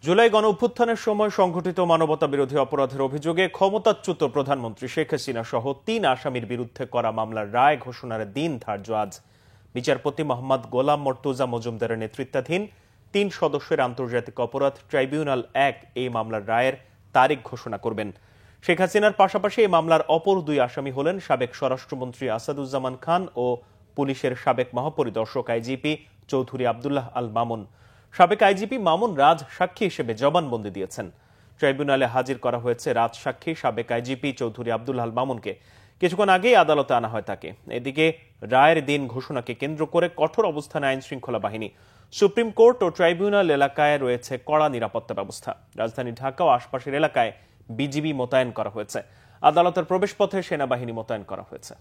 জুলাই গণঅভ্যুত্থানের সময় সংঘটিত মানবতা বিরোধী অপরাধের অভিযোগে ক্ষমতাচ্যুত প্রধানমন্ত্রী শেখ হাসিনা সহ ৩ আসামির বিরুদ্ধে করা মামলার রায় ঘোষণার দিন ধার্য আজ। বিচারপতি মোহাম্মদ গোলাম মর্তুজা মজুমদারের নেতৃত্বাধীন ৩ সদস্যের আন্তর্জাতিক অপরাধ ট্রাইব্যুনাল ১ এই মামলার রায়ের তারিখ ঘোষণা করবেন। শেখ হাসিনার পাশাপাশি এই মামলার অপর ২ আসামি হলেন সাবেক স্বরাষ্ট্রমন্ত্রী আসাদুজ্জামান খান ও পুলিশের সাবেক মহাপরিদর্শক আইজিপি চৌধুরী আব্দুল্লাহ আল মামুন। সাবেক আইজিপি মামুন রাজ সাক্ষী হিসেবে জবানবন্দি দিয়েছেন। ট্রাইব্যুনালে হাজির করা হয়েছে রাজ সাক্ষী সাবেক আইজিপি চৌধুরী আব্দুল্লাহ আল মামুনকে। কিছুক্ষণ আগেই আদালতে আনা হয় তাকে। এদিকে রায়ের দিন ঘোষণাকে কেন্দ্র করে কঠোর অবস্থানে আইন শৃঙ্খলা বাহিনী। সুপ্রিম কোর্ট ও ট্রাইব্যুনাল এলাকায় রয়েছে কড়া নিরাপত্তা ব্যবস্থা। রাজধানী ঢাকা ও আশপাশের এলাকায় বিজিবি মোতায়েন করা হয়েছে। আদালতের প্রবেশপথে সেনাবাহিনী মোতায়েন করা হয়েছে।